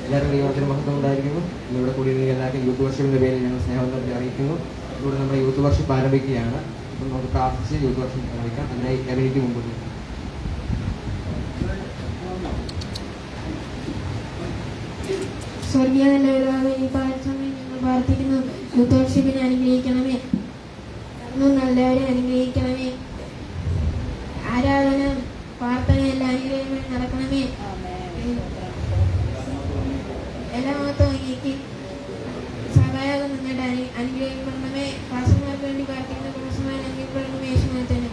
എല്ലാവരും ദൈവത്തിന് മഹത്വം ഉണ്ടായിരിക്കുന്നു. ഇവിടെ കൂടി എല്ലാവർക്കും യൂത്ത് വർഷിപ്പിൻ്റെ പേരിൽ ഞങ്ങൾ സ്നേഹം അറിയിക്കുന്നു. ഇവിടെ നമ്മുടെ യൂത്ത് വർഷിപ്പ് ആരംഭിക്കുകയാണ്. അപ്പം നമുക്ക് പ്രാർത്ഥിച്ച് യൂത്ത് വർഷിപ്പ് ആരംഭിക്കാം. അതിനായി എവനിക്ക് മുമ്പോട്ട് സ്വർഗീയ നിലവിലാതെ ഈ പാഠസമയം ഞങ്ങൾ പ്രാർത്ഥിക്കുന്നു. യൂത്ത് വർഷിപ്പിനെ അനുഗ്രഹിക്കണമേ. നല്ലവരെ അനുഗ്രഹിക്കണമേ. ആരാധന പ്രാർത്ഥനയെല്ലാം അനുഗ്രഹമായി നടക്കണമേ. എല്ലാ മഹത്വം അങ്ങേക്ക്. സഹായം നിങ്ങളുടെ അനുഗ്രഹിക്കണമേ. പാസന്മാർക്ക് വേണ്ടി പ്രാർത്ഥിക്കുന്ന പാസന്മാരെ അനുഗ്രഹിക്കണമേ. യേശുനാഥനെ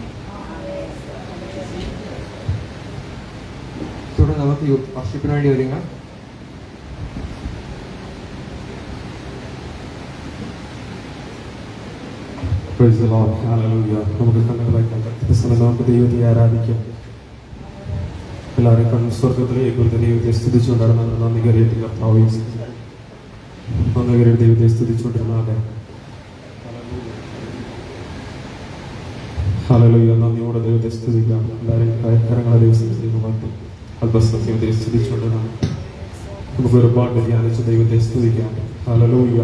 തുടർന്ന് നമുക്ക് യൂത്ത് വർഷിപ്പിന് വേണ്ടി ഒരുങ്ങാം. നമുക്ക് നമുക്ക് ദൈവത്തെ ആരാധിക്കാം. എല്ലാവരും കണ്ണു സ്വർഗത്തിലേക്ക് ദൈവത്തെ സ്തുതിച്ചുകൊണ്ടാണ് നന്ദി കരയത്തിൽ നന്ദി കരയുടെ ദൈവത്തെ സ്തുതിച്ചുകൊണ്ടിരുന്നാണ്. ഹല്ലേലൂയ. നന്ദിയോടെ ദൈവത്തെ സ്തുതിക്കാം. എല്ലാവരും കരങ്ങളെ ദൈവത്തെ അല്പസമയത്തെ സ്തുതിച്ചുകൊണ്ടിരുന്നാണ്. നമുക്ക് ഒരുപാട് ധ്യാനിച്ച് ദൈവത്തെ സ്തുതിക്കാം. ഹല്ലേലൂയ.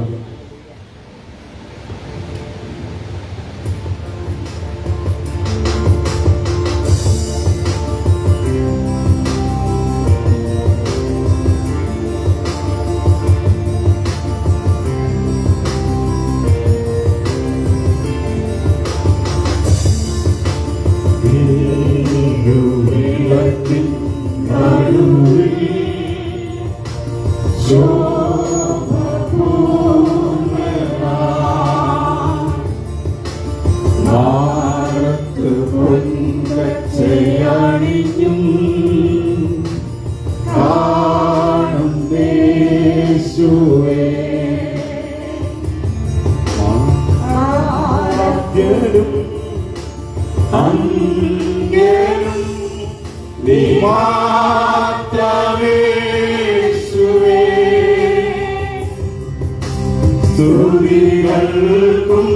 സ്തുതികൾക്കും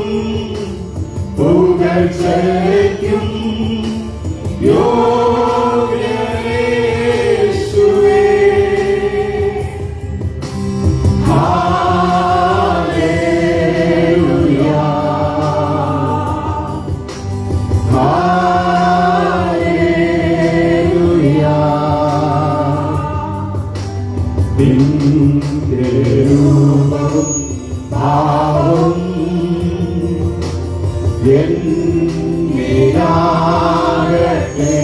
പുകഴ്ചയ്ക്കും യോഗ്യനേശുവേ. ഹല്ലേലൂയ ഹല്ലേലൂയ. നിന്റെ രൂപവും ഭാവം എന്നിലാകട്ടെ.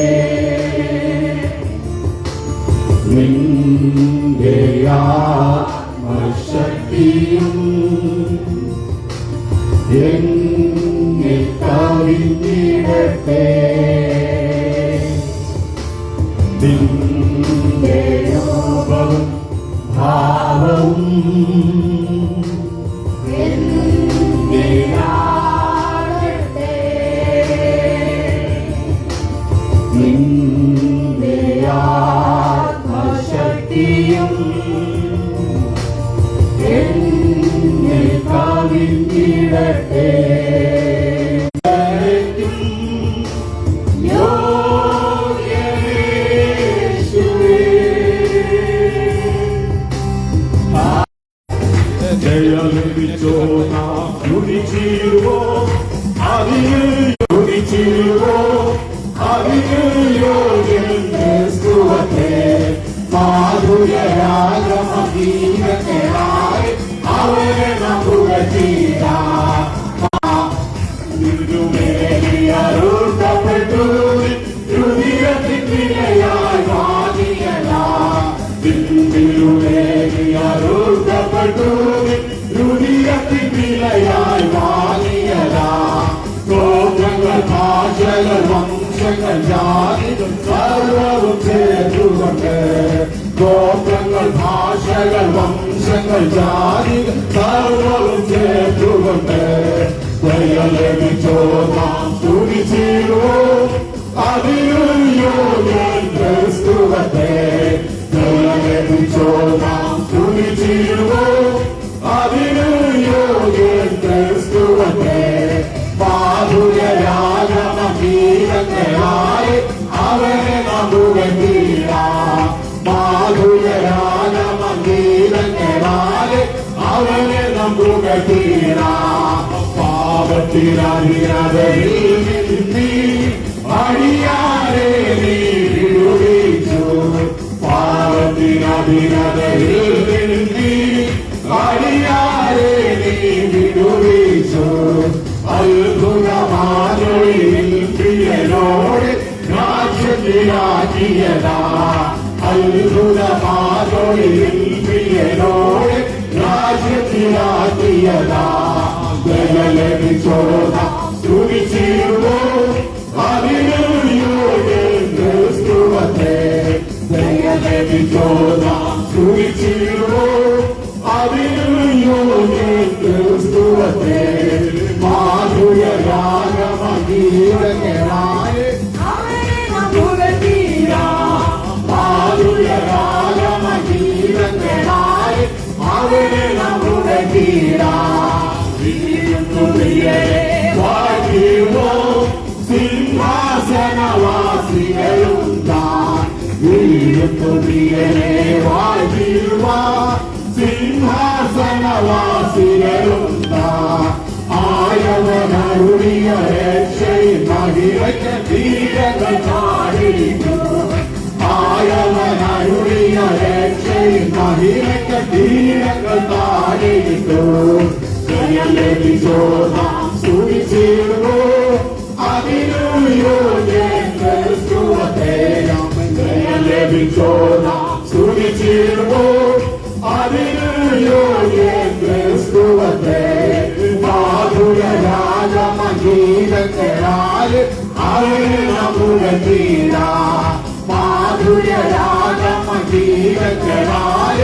നിന്റെ ആത്മശക്തിയും എന്നിൽ കവിഞ്ഞിടട്ടെ. നിന്റെ രൂപവും ഭാവവും നിന്റെ ആത്മശക്തിയും എന്നിൽ കവിഞ്ഞിടട്ടെ. ജയലഭിച്ചോ നാം യുടിച്ചിരുവോ അതിന് യുടിച്ചിരുവോ അതിന് യോഗ്യൻ ക്രിസ്തുവത്തെ. മാധുര്യരാഗമഗീതങ്ങളായി അവരെ നമുക്ക് ചെയ്യാം. പ്പെട്ടു ഹൃദയത്തിൻ വിലയായി വാങ്ങിയതാ. പ്പെട്ടു ഹൃദയത്തിൻ വിലയായി വാങ്ങിയതാ. ഗോത്രങ്ങൾ ഭാഷകൾ വംശങ്ങൾ ജാതികൾ സർവവും ചേർത്തുകൊണ്ട്. ഗോത്രങ്ങൾ ഭാഷകൾ വംശങ്ങൾ ജാതികൾ സർവവും ചേർത്തുകൊണ്ട്. ലഭിച്ചോ നാം സ്തുതിച്ചിരുവോ അതിനു യോഗ്യൻ ക്രിസ്തുവത്തെ. ലഭിച്ചോ നാം സ്തുതിച്ചിരുവോ അതിനു യോഗ്യൻ ക്രിസ്തുവത്തെ. മാധുര്യരാഗമഗീതങ്ങളായി പാപത്തിനധിനതയിൽ നീ അടിയാരെ നീ വിടുവിച്ചു. പാപത്തിനധിനതയിൽ നീ അടിയാരെ നീ വിടുവിച്ചു. അത്ഭുതമാനൊഴിയിൽ പ്രിയനോട് രാജ്യത്തിലാക്കിയതാ. അത്ഭുതമാനൊഴിയിൽ പ്രിയനോട് രാജ്യത്തിലാക്കിയതാ. ദയലഭിച്ചോദ സ്തുതിച്ചിരുവോ അതിനു യോഗ്യൻ ക്രിസ്തുവത്തെ. ദയലഭിച്ചോദ സ്തുതിച്ചിരുവോ അതിനു യോഗ്യൻ ക്രിസ്തുവത്തെ. മാധുര്യരാഗമഗീതങ്ങളായ മാധുര്യരാഗമഗീതങ്ങളായ അവനെ നമ്മുടെ തീരാ. വാഴ്ത്തിയോ സിംഹാസനവാസികളും താൻ. വീഴുത്തുതിയനെ വാഴ്ത്തിയുവ സിംഹാസനവാസികളും താൻ. ആയവനരുളിയ രക്ഷയും മഹിമയ്ക്ക് തീരങ്ങൾ ചാടിയിട്ടു. ആയവനരുളിയ രക്ഷയും മഹിമയ്ക്ക് തീരങ്ങൾ താടിയിട്ടു. സ്തുതിച്ചിരുവോ അതിനു യോഗ്യൻ ക്രിസ്തുവത്തെ. സ്തുതിച്ചിരുവോ അതിനു യോഗ്യൻ ക്രിസ്തുവത്തെ. മാധുര്യരാഗമഗീതങ്ങളാൽ അവനെ നമ്മുടെ തീരാ. മാധുര്യരാഗമഗീതങ്ങളാൽ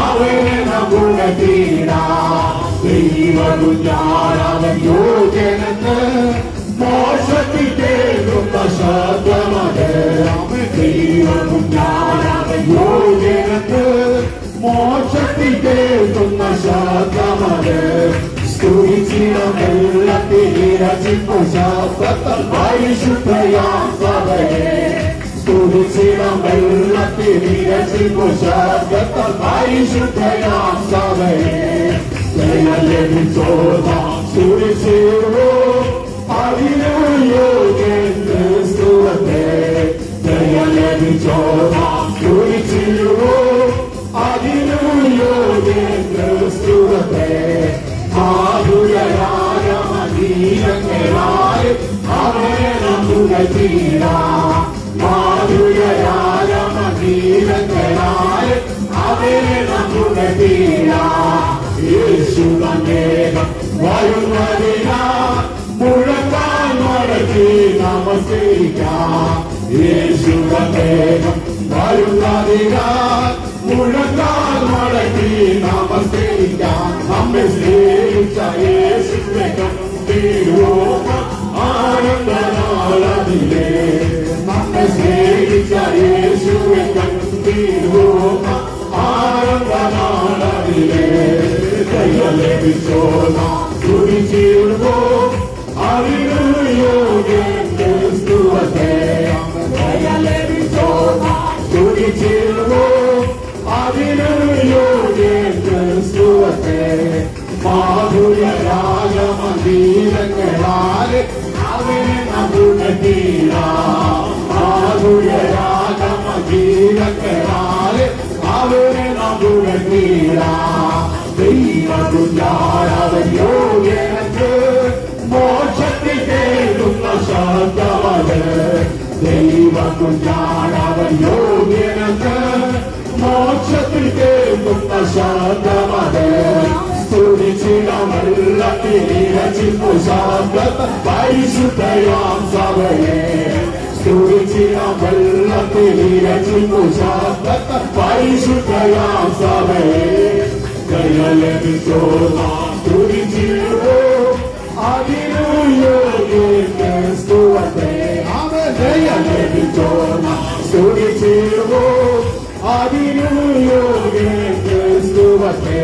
അവനെ നമ്മുടെ തീരാ. ദൈവകുഞ്ഞാനവൻ യോഗ്യനെന്ന് മോശത്തിൽ കേൾക്കുന്ന ശബ്ദമത്. ദൈവകുഞ്ഞാനവൻ യോഗ്യനെന്ന് മോശത്തിൽ കേൾക്കുന്ന ശബ്ദമത്. സ്തുതിച്ചിടം വെള്ളത്തിൽ രചിപ്പു ശബ്ദത്താൽ പരിശുദ്ധയാം സഭയെ. സ്തുതിച്ചിടം വെള്ളത്തിൽ രചിപ്പു ശബ്ദത്താൽ പരിശുദ്ധയാം സഭയെ. സ്തുതിച്ചിരുവോ അതിനു യോഗ്യൻ ക്രിസ്തുവത്തെ. സ്തുതിച്ചിരുവോ അതിനു യോഗ്യൻ ക്രിസ്തുവത്തെ. മാധുര്യരാഗമഗീതങ്ങളാൽ അവനെ നമ്മുടെ തീരാ. മാധുര്യരാഗമഗീതങ്ങളാൽ അവനെ നമ്മുടെ തീരാ. യേശുവന്ദേഹം വരുന്നതിനാ മുഴക്കാൻ മടക്കി നമസ്കരിക്കാം. യേശുവന്ദേഹം വരുന്നതിനാ മുഴക്കാൻ മടക്കി നമസ്കരിക്കാം. നമ്മെ സ്നേഹിച്ച യേശുവെ കണ്ടിരുവോമ ആനന്ദനാളതിലേ. നമ്മെ സ്നേഹിച്ച യേശുവെ കണ്ടിരുവോമ ആനന്ദനാളതിലേ. സ്തുതിച്ചിരുവോ അതിനു യോഗ്യൻ ക്രിസ്തുവത്തെ. സ്തുതിച്ചിരുവോ അതിനു യോഗ്യൻ ക്രിസ്തുവത്തെ. മാധുര്യരാഗമഗീതങ്ങളാൽ അവനെ നമ്മുടെ തീരാ. മാധുര്യരാഗമഗീതങ്ങളാൽ അവനെ നമ്മുടെ തീരാ. ദൈവകുഞ്ഞാനവൻ യോഗ്യനെന്ന് മോക്ഷത്തിൽ കേൾക്കുന്ന ശബ്ദമത്. ദൈവകുഞ്ഞാനവൻ യോഗ്യനെന്ന് മോക്ഷത്തിൽ കേൾക്കുന്ന ശബ്ദമത്. സ്തുതിച്ചിടം വെള്ളത്തിൽ രചിപ്പു ശബ്ദത്താൽ പരിശുദ്ധയാം സഭയെ. സ്തുതിച്ചിടം വെള്ളത്തിൽ രചിപ്പു ശബ്ദത്താൽ പരിശുദ്ധയാം സഭയെ. സ്തുതിച്ചിരുവോ അതിനു യോഗ്യൻ ക്രിസ്തുവത്തെ. സ്തുതിച്ചിരുവോ അതിനു യോഗ്യൻ ക്രിസ്തുവത്തെ.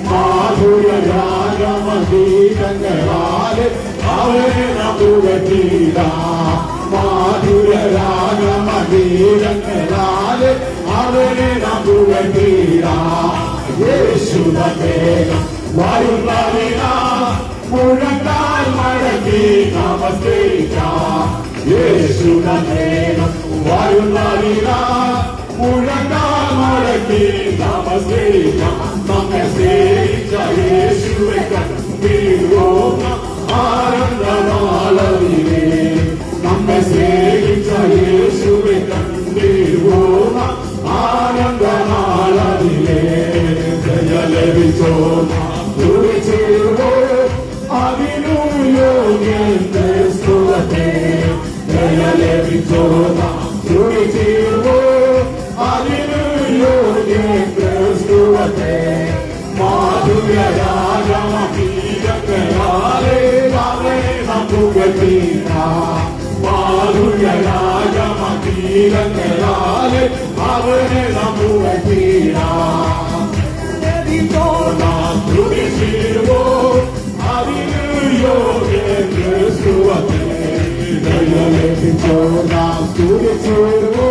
മാധുര്യരാഗമഗീതങ്ങളാൽ അവനെ നമ്മുടെ തീരാ. മാധുര്യരാഗമഗീതങ്ങളാൽ അവനെ നമ്മുടെ തീരാ. യേശുവന്ദേഹം വരുന്നതിനാ മുഴങ്ങാൽ മടങ്ങി നമസ്കരിക്കാം യേശുവിനെ വരുന്നതിനാൽ മുഴങ്ങാൽ മടങ്ങി നമസ്കരിക്കാം നമ്മെ സ്നേഹിച്ച യേശുവെ കണ്ടിടുവോം ആനന്ദനാളിലേ നമ്മെ സ്നേഹിച്ച യേശുവെ കണ്ടിടുവോം ആനന്ദനാളിലേ ജയ ലഭിച്ചോ തുടിച്ചിടുവോ അതിനു യോഗ്യൻ ക്രിസ്തുവേ ജയ ലഭിച്ചോ തുടിച്ചിടുവോ അതിനു യോഗ്യൻ ക്രിസ്തുവേ മാധുര്യരാജമീരങ്ങളാലേ അവനെ നമുകീരാം മാധുര്യരാജമീരങ്ങളാലേ അവനെ നമുകീരാം തുടിച്ചിടുവോ അതിനു യോഗ്യൻ ക്രിസ്തുവേ ജയ ലഭിച്ചോ നാം തുടിച്ചിടുവോ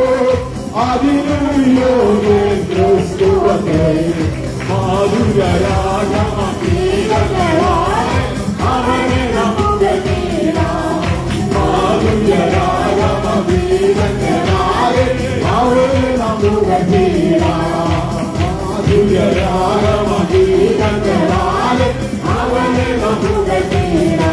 അതിനു യോഗ്യൻ ക്രിസ്തുവേ മാധുര്യരാഗമീരങ്ങളാലേ അവനെ നമുകീരാം മാധുര്യരാഗമീരങ്ങളാലേ അവനെ നമുകീരാം മാധുര്യരാഗമീരങ്ങളാലേ അവനെ നമുകീരാം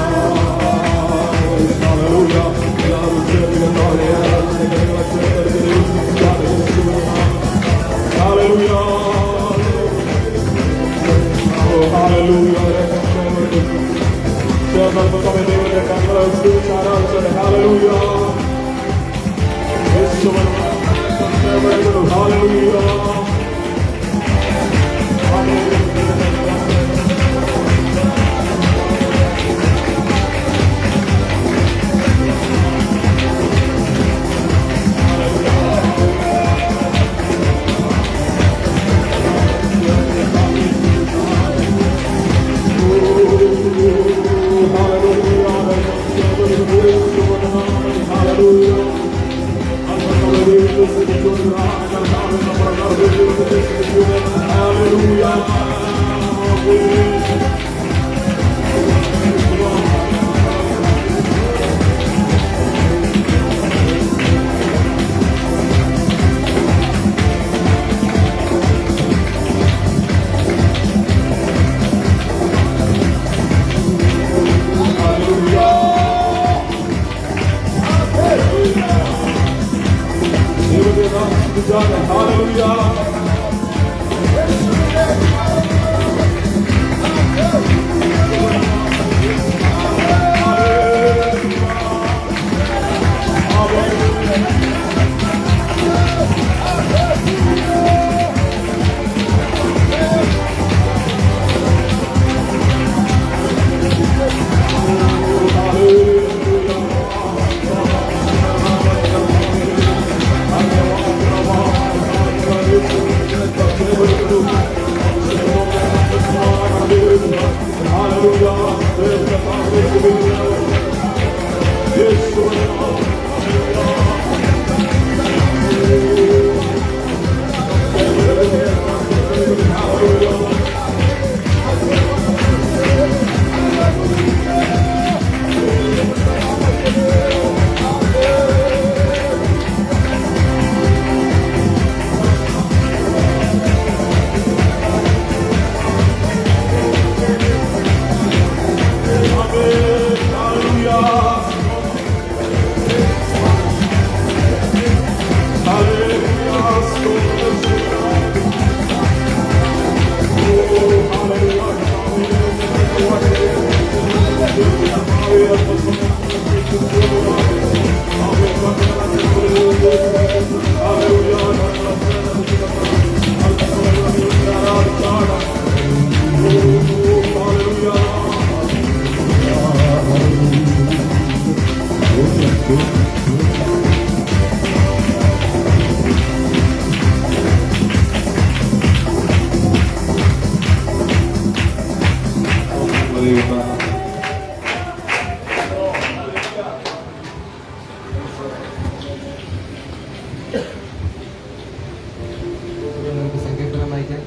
നമുക്ക് സങ്കീർത്തനം വായിക്കാം.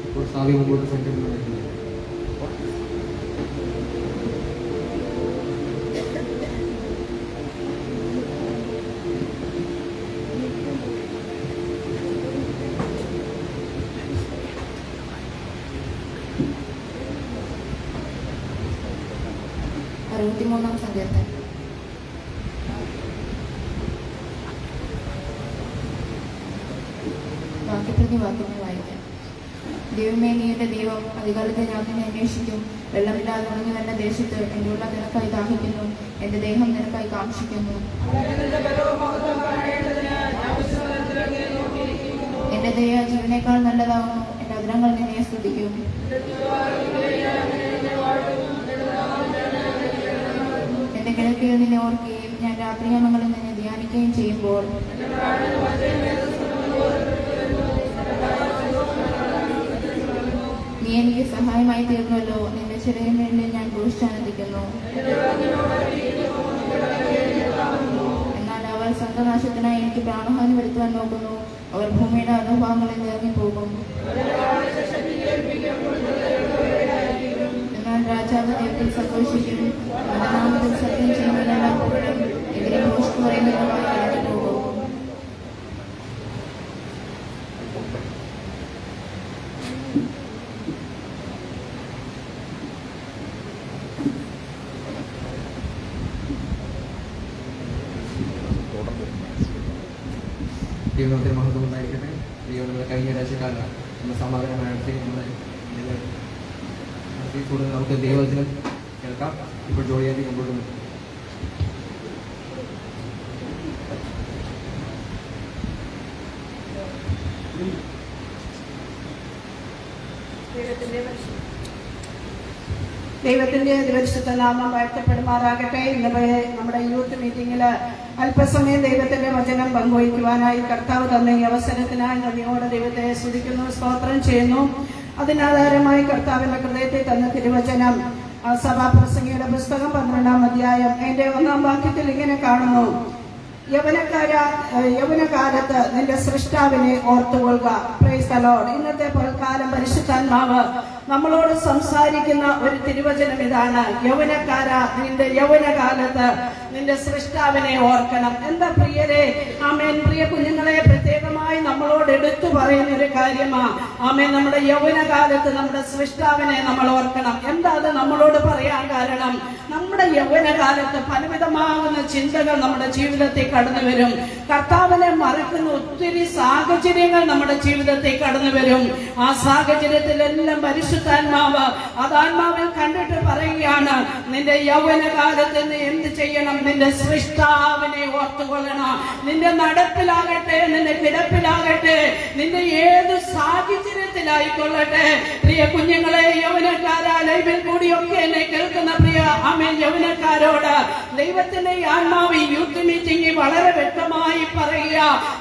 ഇപ്പോൾ സാവി മുമ്പോട്ട് സങ്കീർത്തനം വായിക്കുന്നത്. 63 സങ്കീർത്തനം. വാക്യപ്രതി വാക്യമായി വായിക്കാം. ദൈവമേ, നീ എന്റെ ദൈവം, അധികാലത്തെ ഞാൻ നിന്നെ അന്വേഷിക്കും. വെള്ളമില്ലാതെ ഉണങ്ങി വന്ന ദേശത്ത് എന്റെ ഉള്ള നിനക്കായി ദാഹിക്കുന്നു, എന്റെ ദേഹം നിനക്കായി കാക്ഷിക്കുന്നു. എന്റെ ദയ ജീവനേക്കാൾ നല്ലതാകുന്നു, എന്റെ അധരങ്ങൾ നിന്നെ സ്തുതിക്കും. എന്റെ കിടക്കയിൽ നിന്നെ ഓർക്കുകയും ഞാൻ രാത്രിയാമങ്ങളിൽ നിന്നെ ധ്യാനിക്കുകയും ചെയ്യുമ്പോൾ നീ എനിക്ക് സഹായമായി തീർന്നല്ലോ. നിന്റെ ചെറിയ മേളിൽ ഞാൻ ഘോഷിച്ചാനന്ദിക്കുന്നു. എന്നാൽ അവർ സ്വന്തനാശത്തിനായി എനിക്ക് പ്രാണഹാനി വരുത്തുവാൻ നോക്കുന്നു. അവർ ഭൂമിയുടെ അധോഭാഗങ്ങളിൽ ഇറങ്ങിപ്പോകും. എന്നാൽ രാജാവ് ദൈവത്തിൽ സന്തോഷിക്കും. നാമത്തിൽ സത്യം ചെയ്യുന്നതിനെല്ലാം പോലും എതിരെ ഘോഷിച്ചു പറയുന്നതുമായി ഇറങ്ങിപ്പോകും. ദൈവത്തിന് മഹത്വം ഉണ്ടായിരിക്കട്ടെ. ദൈവം നമ്മൾ കഴിഞ്ഞ ഒരാഴ്ചക്കാലം നമ്മൾ സമാധാനം നടത്തി കൂടുതൽ നമുക്ക് ദൈവവചനം കേൾക്കാം. ഇപ്പോൾ ജോലിയായി മുമ്പോട്ട് നിൽക്കും. ദൈവത്തിന്റെ അതിപരിശുദ്ധ നാമം വാഴ്ത്തപ്പെടുമാറാകട്ടെ. ഇന്ന് നമ്മുടെ യൂത്ത് മീറ്റിംഗിൽ അല്പസമയം ദൈവത്തിന്റെ വചനം പങ്കുവയ്ക്കുവാനായി കർത്താവ് തന്ന ഈ അവസരത്തിനായി നന്ദിയോടെ ദൈവത്തെ സ്തുതിക്കുന്നു, സ്തോത്രം ചെയ്യുന്നു. അതിനാധാരമായി കർത്താവിന്റെ ഹൃദയത്തിൽ തന്ന തിരുവചനം സഭാപ്രസംഗിയുടെ പുസ്തകം 12-ാം അധ്യായം അതിന്റെ 1-ാം വാക്യത്തിൽ ഇങ്ങനെ കാണുന്നു: യൗവനകാലത്ത് നിന്റെ സൃഷ്ടാവിനെ ഓർത്തുകൊള്ളുക. Praise the Lord. ഇന്നത്തെ പൽക്കാലം പരിശുദ്ധാത്മാവ് നമ്മളോട് സംസാരിക്കുന്ന ഒരു തിരുവചനം ഇതാണ്: നിന്റെ യൗവനകാലത്ത് നിന്റെ സൃഷ്ടാവിനെ ഓർക്കണം. എന്താ പ്രിയരെ, ആമേൻ, പ്രിയ കുഞ്ഞുങ്ങളെ പ്രത്യേകമായി നമ്മളോട് എടുത്തു പറയുന്ന ഒരു കാര്യമാണ്. ആമേൻ, നമ്മുടെ യൗവനകാലത്ത് നമ്മുടെ സൃഷ്ടാവിനെ നമ്മൾ ഓർക്കണം. എന്താ അത് നമ്മളോട് പറയാൻ കാരണം? നമ്മുടെ യൗവനകാലത്ത് പലവിധമാകുന്ന ചിന്തകൾ നമ്മുടെ ജീവിതത്തിൽ കടന്നു വരും. കർത്താവിനെ മറക്കുന്ന ഒത്തിരി സാഹചര്യങ്ങൾ നമ്മുടെ ജീവിതത്തിൽ കടന്നു വരും. ആ സാഹചര്യത്തിലെല്ലാം പരിശുദ്ധാത്മാവ് അതാത്മാവിൽ കണ്ടിട്ട് പറയുകയാണ്: നിന്റെ യൗവനകാലത്ത് നീ എന്ത് ചെയ്യണം? നിന്റെ സൃഷ്ടാവിനെ ഓർത്തുകൊള്ളണം. നിന്റെ നടപ്പിലാകട്ടെ, നിന്റെ കിടപ്പിലാകട്ടെ, നിന്റെ ഏത് സാഹചര്യത്തിലായിക്കൊള്ളട്ടെ. പ്രിയ കുഞ്ഞുങ്ങളെ, യൗവനക്കാരാ, ലൈവിൽ കൂടിയൊക്കെ എന്നെ കേൾക്കുന്ന പ്രിയ ആമേൻ യൗവനക്കാരോട് ദൈവത്തിന്റെ ആത്മാവ് യൂത്ത് മീറ്റിംഗ് വളരെ വ്യക്തമായി പറയുക: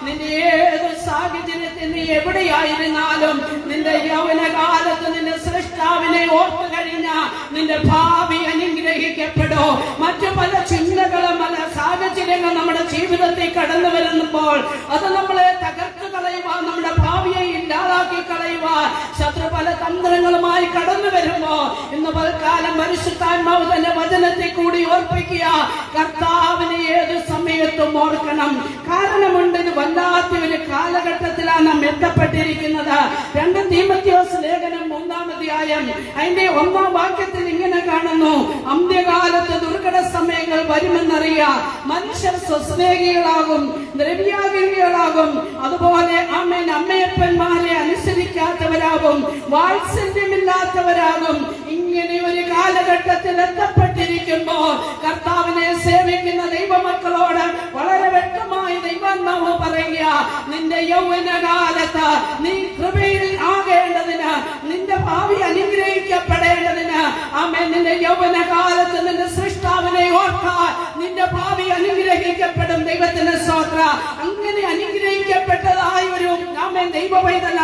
നിന്റെ ഏത് സാഹചര്യത്തിൽ നീ എവിടെയായിരുന്നാലും നിന്റെ യൗവനകാലത്ത് നിന്റെ സൃഷ്ടാവിനെ ഓർത്തു കഴിഞ്ഞാൽ നിന്റെ ഭാവി അനുഗ്രഹിക്കപ്പെടോ. മറ്റു പല ചിന്തകളും പല സാഹചര്യങ്ങൾ നമ്മുടെ ജീവിതത്തിൽ കടന്നു വരുമ്പോൾ അത് നമ്മളെ തകർത്ത് കളയുവാൻ, നമ്മുടെ ഭാവിയെ ഇല്ലാതാക്കി കളയുവാൻ ശത്രു പല തന്ത്രങ്ങളുമായി കടന്നു വരുമ്പോ ഇന്ന് പൽക്കാലം പരിശുദ്ധാത്മാവ് തന്നെ വചനത്തെ കൂടി ഓർപ്പിക്കുക: കർത്താവിനെ ഏത് സമയത്തും ഓർക്കണം. കാരണമുണ്ട്, ഇത് വല്ലാത്ത ഒരു കാലഘട്ടത്തിലാണ് നാം എത്തപ്പെട്ടിരിക്കുന്നത്. 2 തീമോഥെയോസ് ലേഖനം 3-ാം അധ്യായം അതിന്റെ 1-ാം വാക്യത്തിൽ ഇങ്ങനെ കാണുന്നു: അന്ത്യകാലത്ത് ദുർഘട സമയങ്ങൾ വരുമെന്നറിയാം. മനുഷ്യർ സ്വസ്നേഹികളാകും, ദ്രവ്യാഗ്രഹികളാകും, അതുപോലെ ആമേൻ അമ്മയപ്പന്മാരെ അനുസരിക്കാത്തവരാകും, വാത്സല്യമില്ലാത്തവരാകും. ഇങ്ങനെ ഒരു കാലഘട്ടത്തിൽ എത്തപ്പെട്ടിരിക്കുമ്പോൾ കർത്താവിനെ സേവിക്കുന്ന ദൈവമക്കളോട് വളരെ വ്യക്തമായി ദൈവാത്മാവ് പറയുക: നിന്റെ യൗവനകാലത്ത് നീ കൃപയിൽ ആകേണ്ടതിന്, നിന്റെ ഭാവി അനുഗ്രഹിക്കപ്പെടേണ്ടതിന്, ആമേൻ, നിന്റെ യൗവനകാലത്ത് നിന്റെ സൃഷ്ടാവിനെ ഓർക്കാൻ നിന്റെ ഭാവി അനുഗ്രഹിക്കപ്പെടും. ദൈവത്തിന്റെ സ്തോത്രം. അങ്ങനെ അനുഗ്രഹിക്കപ്പെട്ടതായ ഒരു ആമേൻ ദൈവ പൈതല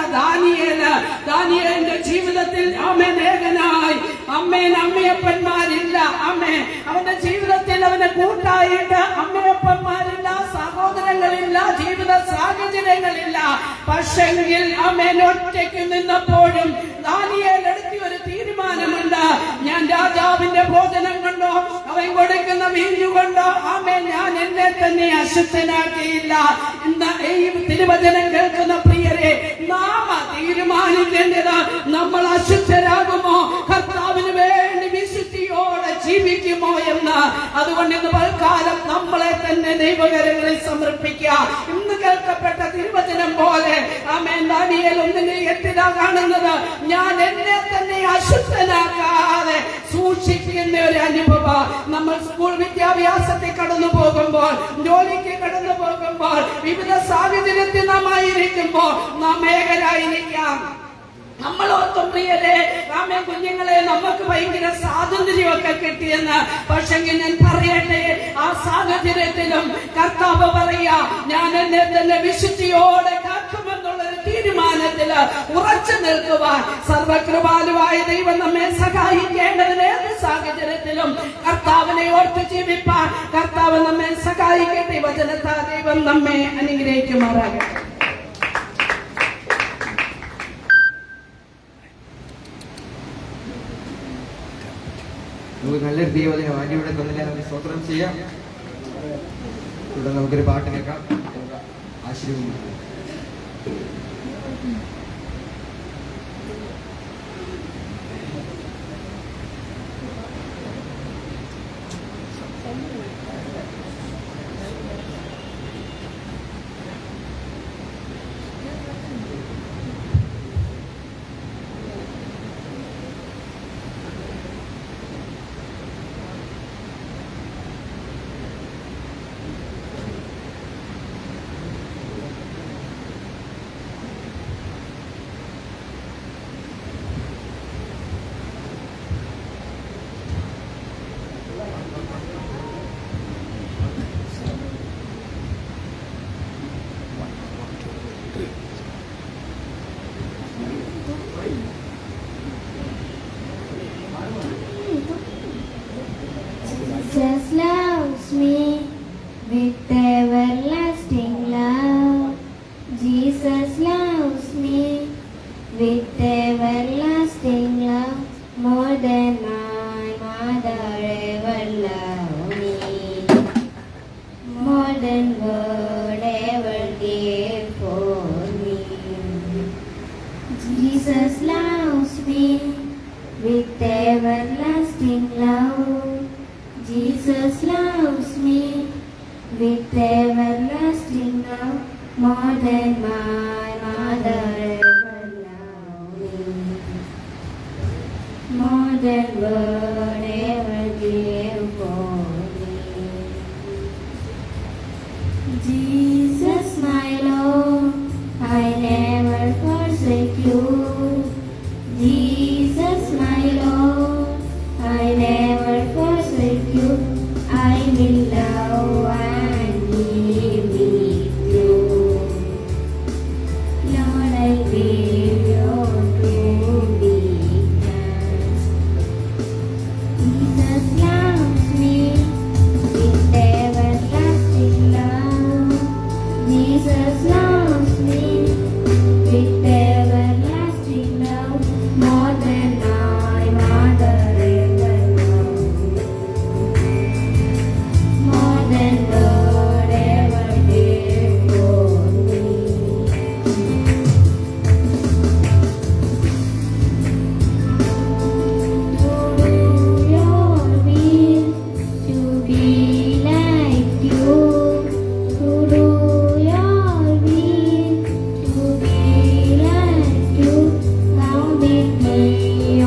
ദാനിയേലിന്റെ ജീവിതത്തിൽ ആമേൻ ഏകനായി, അമ്മേൻ അമ്മയപ്പന്മാരില്ല. അമ്മേ, അവന്റെ ജീവിതത്തിൽ അവന് കൂട്ടായിട്ട് അമ്മയപ്പന്മാരില്ല, സഹോദരങ്ങളില്ല, ജീവിത സാഹചര്യങ്ങളില്ല. പക്ഷെങ്കിൽ അമ്മേൻ ഒറ്റയ്ക്ക് നിന്നപ്പോഴും ദാനിയേൽ എടുത്തിയ ഒരു തീരുമാനമുണ്ട്: ഞാൻ രാജാവിന്റെ ഭോജനം കൊണ്ടോ അവൻ കൊടുക്കുന്ന വീഞ്ഞു കൊണ്ടോ ആമേൻ ഞാൻ എന്നെ തന്നെ അശുദ്ധനാക്കിയില്ല. ഇന്ന് ഈ തിരുവചനം കേൾക്കുന്ന പ്രിയരെ, നാം തീരുമാനിക്കേണ്ടത് നമ്മൾ അശുദ്ധരാകുമോ, കർത്താവിന് വേണ്ടി വിശുദ്ധിയോടെ ജീവിക്കുമോ എന്ന്. അതുകൊണ്ട് ഇന്ന് പൽക്കാലം നമ്മളെ തന്നെ ദൈവകരങ്ങളിൽ സമർപ്പിക്കുക. ഇന്ന് കേൾക്കപ്പെട്ട തിരുവചനം പോലെ ആമേൻ, ദാനിയേൽ 1:8 കാണുന്നത്, ഞാൻ എന്നെ തന്നെ അശുദ്ധനാക്കാതെ സൂക്ഷിക്കുന്ന ഒരു അനുഭവം. നമ്മൾ സ്കൂൾ വിദ്യാഭ്യാസത്തിൽ കടന്നു പോകുമ്പോൾ, ജോലിക്ക് കടന്നു പോകുമ്പോൾ, വിവിധ സാഹചര്യത്തിൽ നാം ആയിരിക്കുമ്പോൾ നാം ഏകരായിരിക്കാം. നമ്മൾ ഓർക്കും പ്രിയരെ, ആമേൻ, കുഞ്ഞുങ്ങളെ നമുക്ക് ഭയങ്കര സ്വാതന്ത്ര്യമൊക്കെ കിട്ടിയെന്ന്. പക്ഷെ ഞാൻ പറയട്ടെ, ആ സാഹചര്യത്തിലും കർത്താവ് പറയാ, ഞാൻ എന്നെ തന്നെ വിശുദ്ധിയോടെ കാക്കുമെന്നുള്ളൊരു തീരുമാനത്തില് ഉറച്ചു നിൽക്കുവാൻ സർവകൃപാലുവായ ദൈവം നമ്മെ സഹായിക്കേണ്ടതിന് ഏത് സാഹചര്യത്തിലും കർത്താവിനെ ഓർത്ത് ജീവിപ്പാൻ കർത്താവ് നമ്മെ സഹായിക്കട്ടെ. വചനത്താൽ ദൈവം നമ്മെ അനുഗ്രഹിക്കുമാറാകട്ടെ. നമുക്ക് നല്ലൊരു ദൈവദിനം ആന്റിയുടെ തന്നില്ല, നമുക്ക് സ്തോത്രം ചെയ്യാം. ഇവിടെ നമുക്കൊരു പാട്ട് കേൾക്കാം. ആശീർവദിക്കും. Jesus loves me with everlasting love. Jesus loves me with everlasting love, more than my mother ever loved me, more than God ever gave for me. Jesus loves me with everlasting love. Jesus loves me with everlasting love, more than my mother ever loved me, more than God ever gave for me. Jesus, my Lord, I never forsake you. Jesus, my Lord, I never forsake you. I will love and live with you. Lord, I give your true weakness. Jesus loves me with everlasting love. Jesus loves me with everlasting love, more than my mother ever loved me, more than God ever gave for me. To do your will, to be like you. To do your will, to be like you. Come with me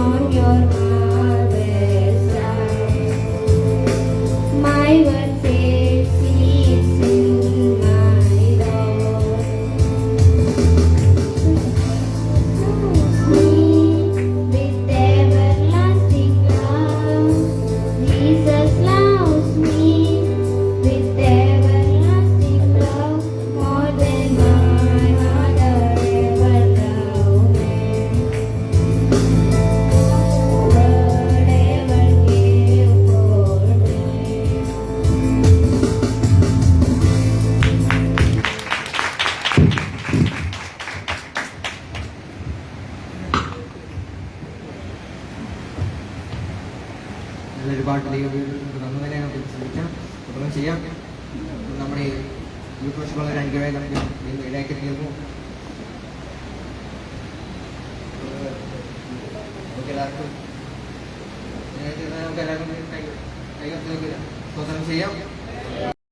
on your marvelous side. My word says he is in my Lord. Me with everlasting love. Jesus loves me with everlasting love, more than my mother ever loved me, God ever gave for me. നല്ലൊരു പാട്ട് ദൈവം തന്നതിനെ നമുക്ക് ശ്രമിക്കാം, സ്തോത്രം ചെയ്യാം. നമ്മുടെ youth വർഷം വളരെ അനുഗ്രഹമായി നമുക്ക് ഇടയാക്കി തീർന്നു. നമുക്ക് എല്ലാവർക്കും കൈകത്തിലേക്ക് സ്തോത്രം ചെയ്യാം.